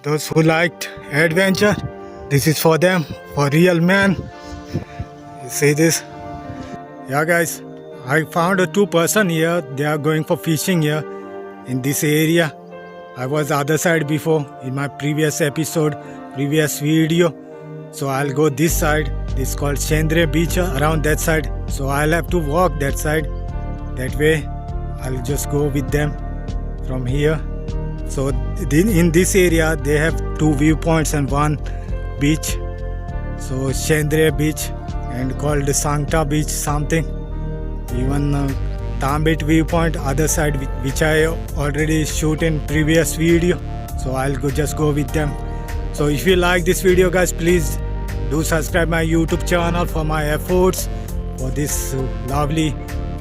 Those who liked adventure, this is for them, for real man. You see this? Yeah guys, I found a two-person here. They are going for fishing here in this area. I was the other side before in my previous episode, previous video. So I'll go this side. This is called xendrem beach around that side. So I'll have to walk that side. That way I'll just go with them from here. So in this area they have two viewpoints and one beach. So xendrem beach and called Sankta beach something. Even Tambit viewpoint other side which I already shoot in previous video. So I'll just go with them. So if you like this video guys, please do subscribe my YouTube channel for my efforts for this lovely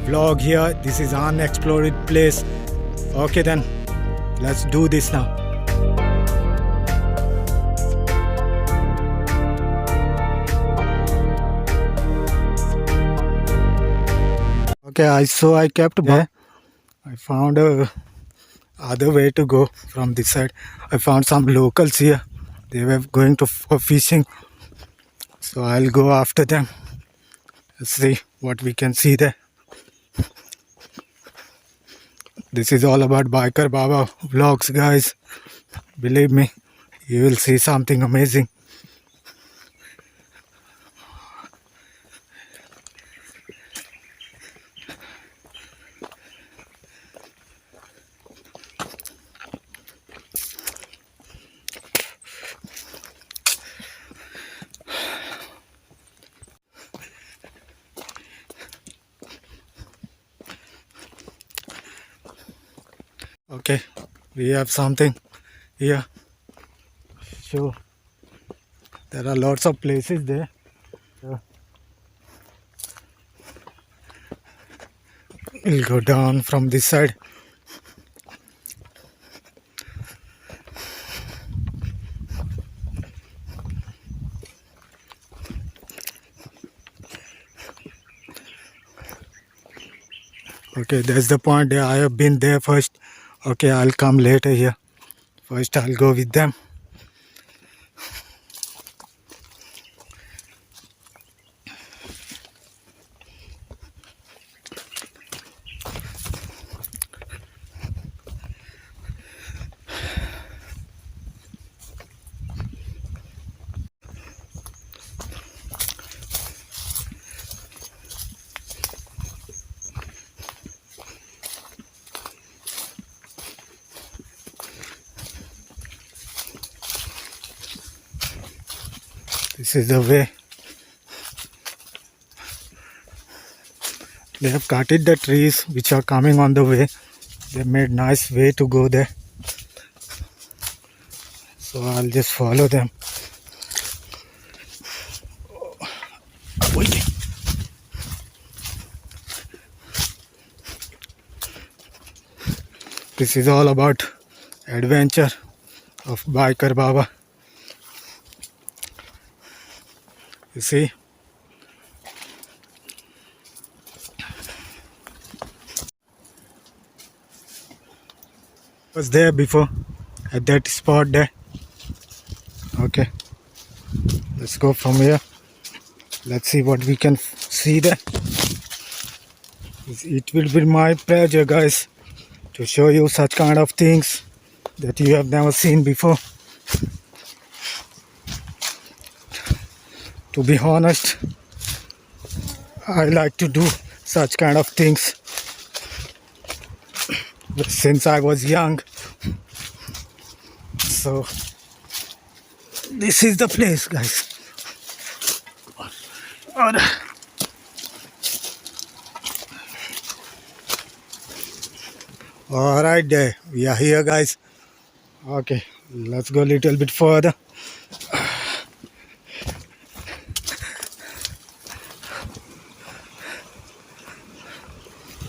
vlog here. This is unexplored place. Okay then, let's do this now. Okay, I kept there. I found a other way to go from this side. I found some locals here. They were going for fishing. So I'll go after them. Let's see what we can see there. This is all about bikerbabavlogs guys. Believe me, you will see something amazing. Okay, we have something here. So there are lots of places there. We'll go down from this side. Okay, that's the point there. I have been there first. Okay, I'll come later here. First, I'll go with them. This is the way. They have cutted the trees which are coming on the way. They made nice way to go there. So I'll just follow them. This is all about adventure of Biker Baba. You see? Was there before at that spot there. Okay, let's go from here. Let's see what we can see there. It will be my pleasure guys to show you such kind of things that you have never seen before. To be honest, I like to do such kind of things since I was young. So this is the place guys. Alright there, we are here guys. Okay, let's go a little bit further.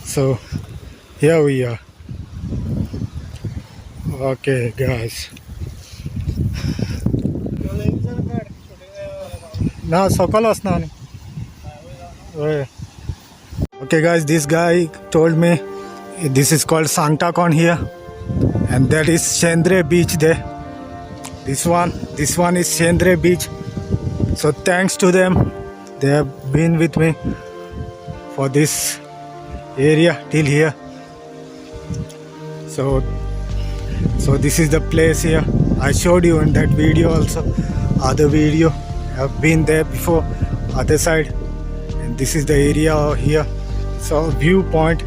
So here we are. Okay guys. Now Sokolos now. Okay guys, this guy told me this is called Sankta here and that is xendrem beach there. This one is Xendrem beach. So thanks to them, they have been with me for this area till here. So this is the place here. I showed you in that video also. Other video, I've been there before. Other side, and this is the area here. So viewpoint.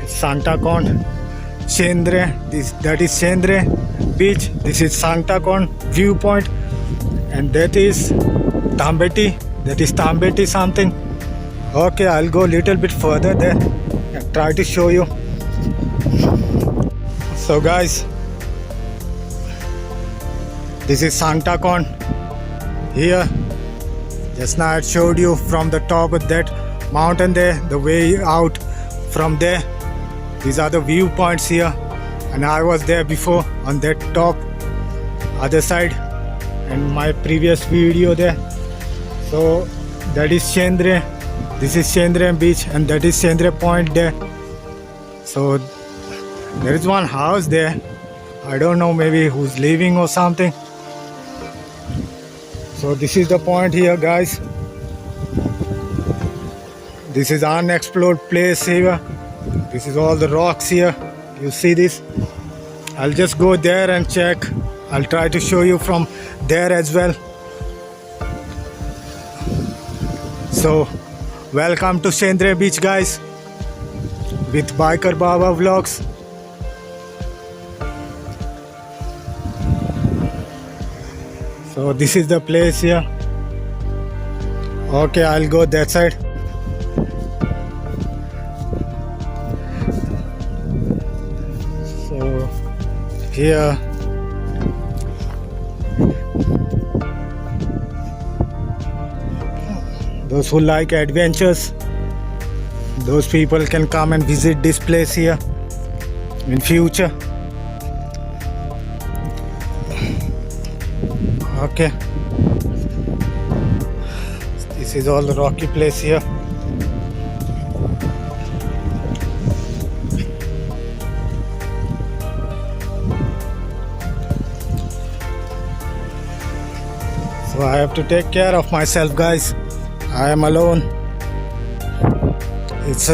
It's Santa Con, Xendrem. That is Xendrem beach. This is Santa Con viewpoint, and that is Tambeti. That is Tambeti something. Okay, I'll go a little bit further there and try to show you. So guys, this is Santa Con here. Just now I showed you from the top of that mountain there, the way out from there. These are the viewpoints here, and I was there before on that top other side and my previous video there. So that is Xendrem. This is Xendrem beach, and that is Xendrem point there. So there is one house there. I don't know, maybe who's living or something. So this is the point here, guys. This is unexplored place here. This is all the rocks here. You see this? I'll just go there and check. I'll try to show you from there as well. So welcome to Xendrem beach, guys, with Bikerbabavlogs. So this is the place here. Okay, I'll go that side. So here those who like adventures, those people can come and visit this place here in future. Okay, this is all the rocky place here. So I have to take care of myself, guys. I am alone. It's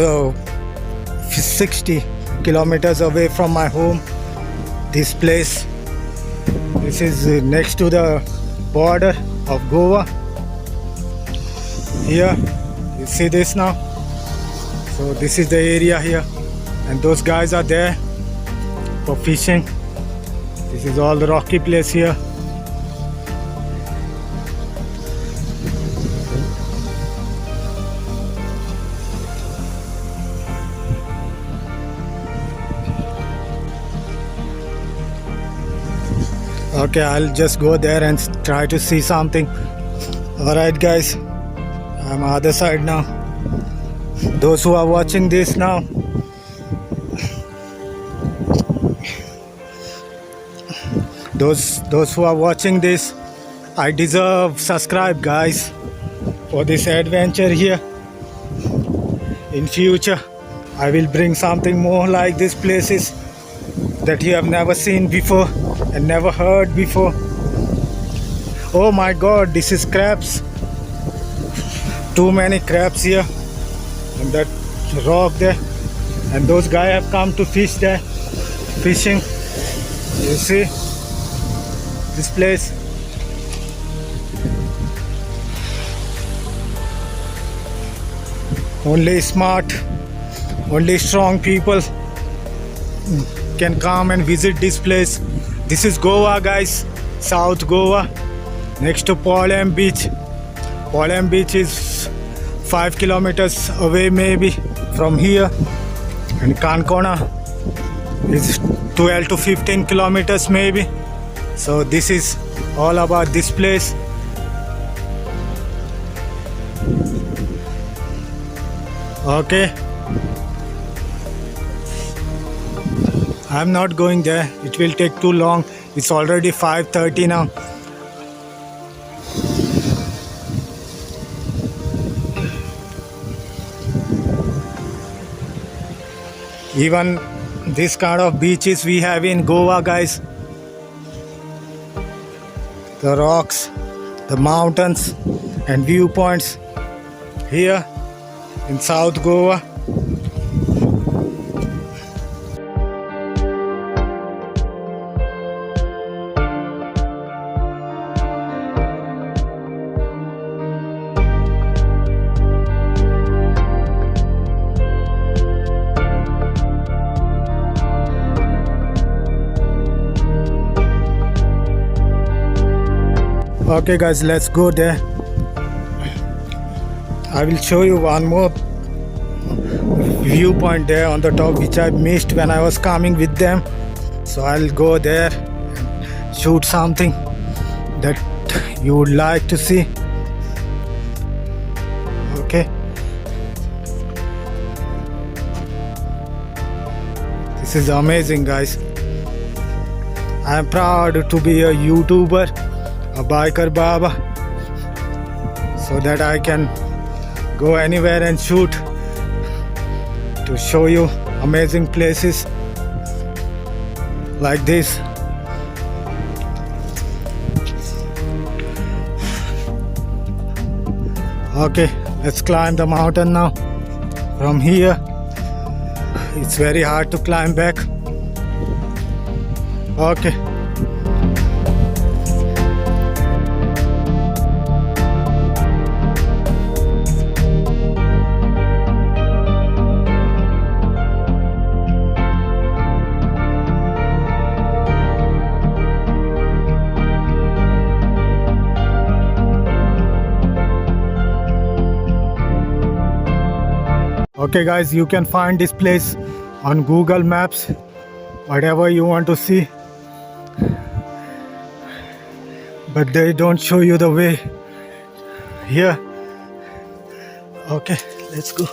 60 kilometers away from my home, this place. This is next to the border of Goa. Here, you see this now? So this is the area here, and those guys are there for fishing. This is all the rocky place here. Okay, I'll just go there and try to see something. Alright guys, I'm on the other side now. Those who are watching this now, those who are watching this, I deserve subscribe, guys, for this adventure here. In future I will bring something more like these places that you have never seen before and never heard before. Oh my god, this is crabs. Too many crabs here, and that rock there, and those guys have come to fish there, fishing. You see this place. Only smart, only strong people can come and visit this place. This is Goa, guys, South Goa, next to Polem beach. Polem beach is 5 kilometers away maybe from here, and Konkani is 12 to 15 kilometers maybe. So this is all about this place. Okay, I'm not going there, it will take too long. It's already 5:30 now. Even this kind of beaches we have in Goa, guys. the rocks, the mountains and viewpoints here in South Goa. Okay guys, let's go there. I will show you one more viewpoint there on the top which I missed when I was coming with them. So I'll go there and shoot something that you would like to see. Okay. This is amazing guys. I am proud to be a YouTuber, a biker baba, so that I can go anywhere and shoot to show you amazing places like this. Okay, let's climb the mountain now. From here it's very hard to climb back. Okay. Okay guys, you can find this place on Google Maps, whatever you want to see, but they don't show you the way here. Okay, let's go.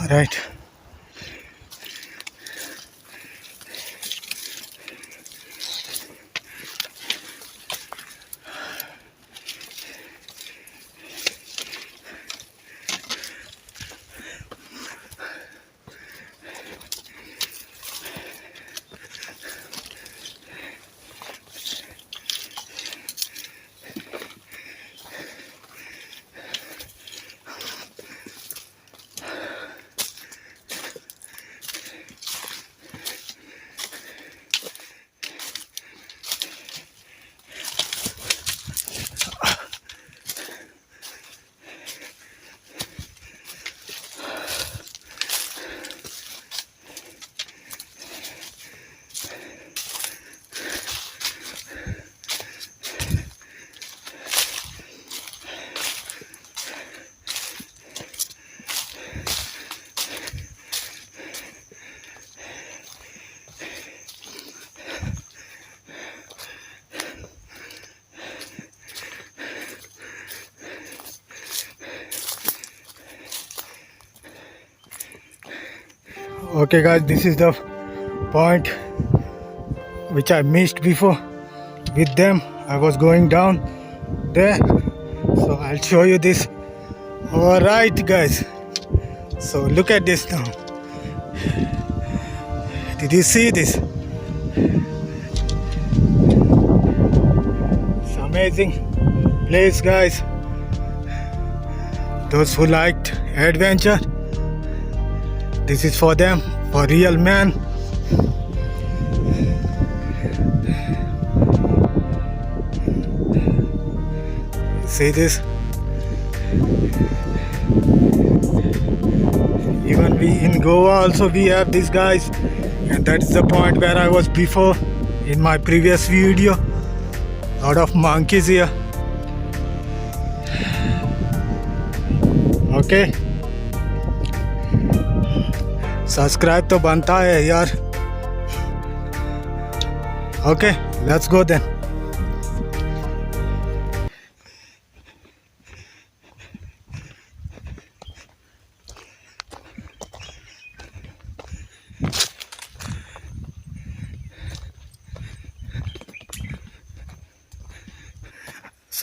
All right. Okay guys, this is the point which I missed before with them. I was going down there, so I'll show you this. Alright guys, so look at this now. Did you see this? It's amazing place guys. Those who liked adventure, this is for them, for real man. See this? Even we in Goa also we have these guys, and that is the point where I was before in my previous video. Lot of monkeys here. Okay. Subscribe to banta hai yaar. Okay, let's go then.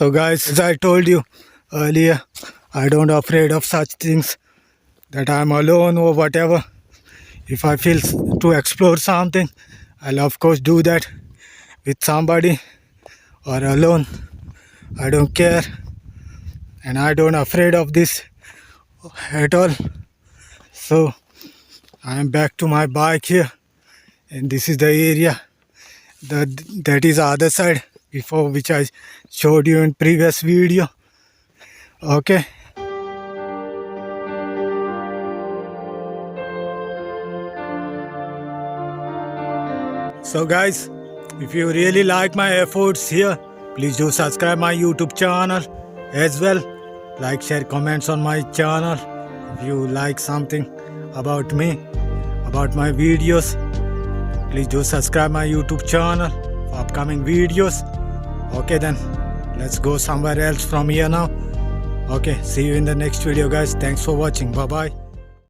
So guys, as I told you earlier, I don't afraid of such things, that I'm alone or whatever. If I feel to explore something, I'll of course do that with somebody or alone. I don't care, and I don't afraid of this at all. So I'm back to my bike here, and this is the area that is the other side before, which I showed you in previous video. Okay. So guys, if you really like my efforts here, please do subscribe my YouTube channel as well. Like, share, comments on my channel. If you like something about me, about my videos, please do subscribe my YouTube channel for upcoming videos. Okay then, let's go somewhere else from here now. Okay, see you in the next video guys. Thanks for watching. Bye bye.